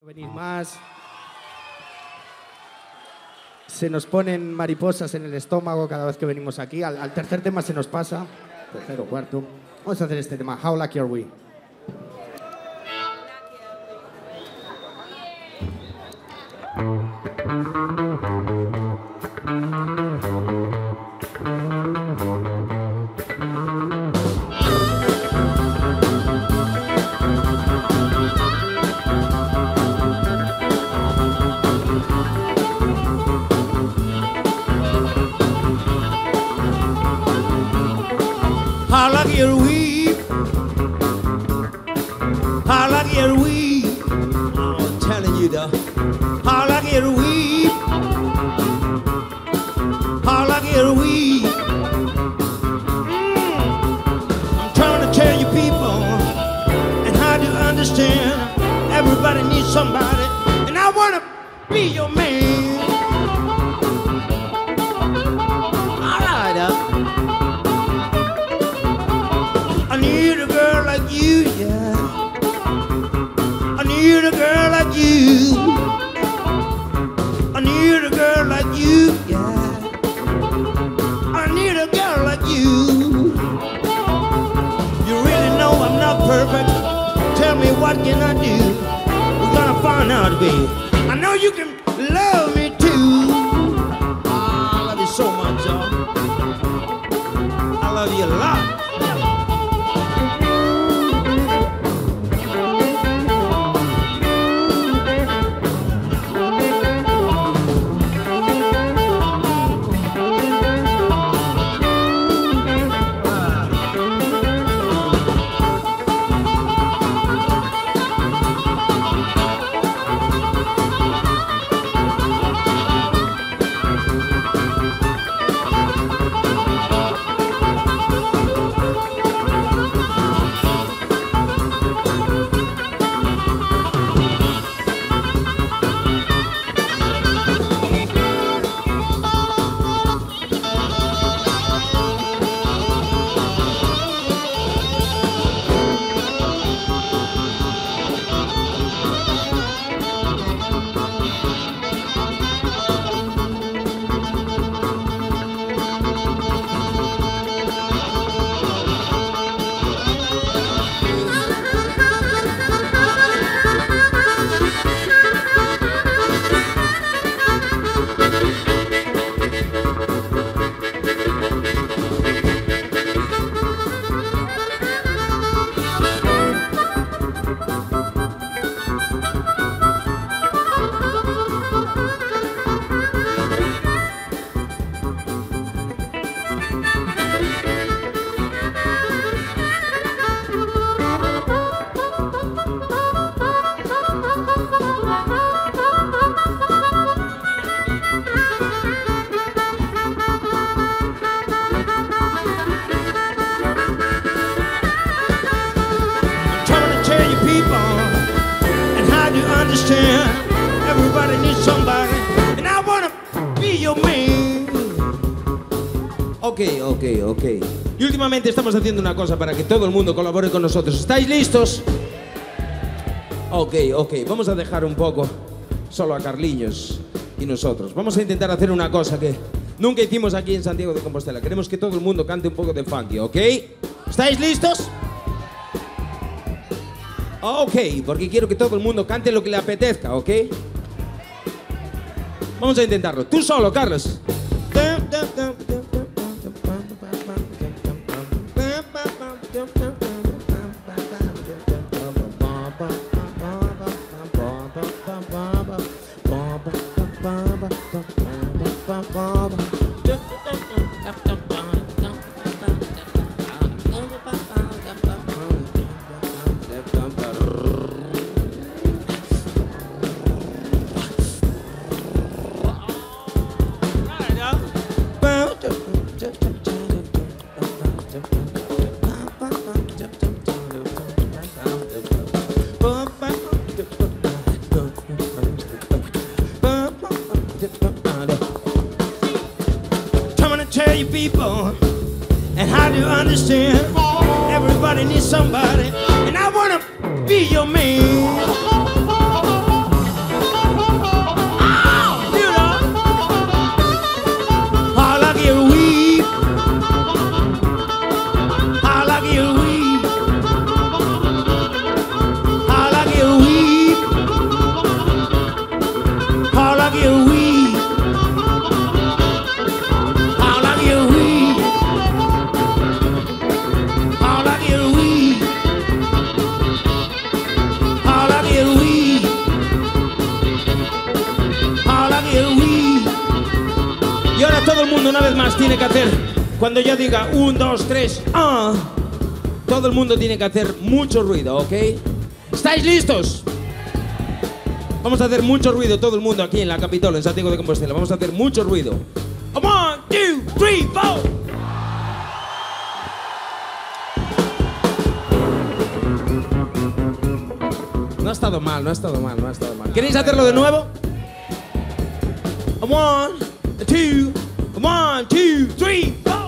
Venir más. Se nos ponen mariposas en el estómago cada vez que venimos aquí. Al tercer tema se nos pasa. Tercero, cuarto. Vamos a hacer este tema. How lucky are we? How lucky are we? How lucky are we? I'm telling you though. How lucky are we? How lucky are we? I'm trying to tell you people, and how do you understand? Everybody needs somebody, and I wanna be your man. All right, I need a girl like you, yeah. I need a girl like you. I need a girl like you, yeah. I need a girl like you. You really know I'm not perfect. Tell me what can I do? We're gonna find out, babe. I know you can love me too. I love you so much, y'all. I love you a lot. Everybody needs somebody, and I wanna be your man. Ok. Y últimamente estamos haciendo una cosa para que todo el mundo colabore con nosotros. ¿Estáis listos? Ok. Vamos a dejar un poco solo a Carliños y nosotros. Vamos a intentar hacer una cosa que nunca hicimos aquí en Santiago de Compostela. Queremos que todo el mundo cante un poco de funky, ¿ok? ¿Estáis listos? Ok, porque quiero que todo el mundo cante lo que le apetezca, ¿ok? Vamos a intentarlo. Tú solo, Carlos. Tell you people, and how do you understand? Everybody needs somebody, and I wanna be your man. mundo una vez más tiene que hacer, cuando yo diga 1, 2, 3, todo el mundo tiene que hacer mucho ruido, ¿ok? ¿Estáis listos? Vamos a hacer mucho ruido todo el mundo aquí en la Capitol, en Santiago de Compostela. Vamos a hacer mucho ruido. 1, 2, 3, 4. No ha estado mal, no ha estado mal, no ha estado mal. ¿Queréis hacerlo de nuevo? 1, 2, 1, 2, 3, 4.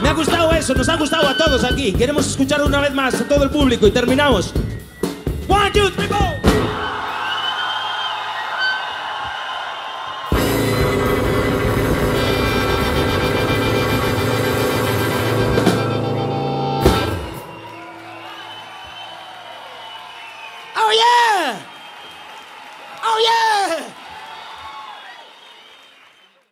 Me ha gustado eso, nos ha gustado a todos aquí. Queremos escuchar una vez más a todo el público y terminamos. 1, 2, 3, 4.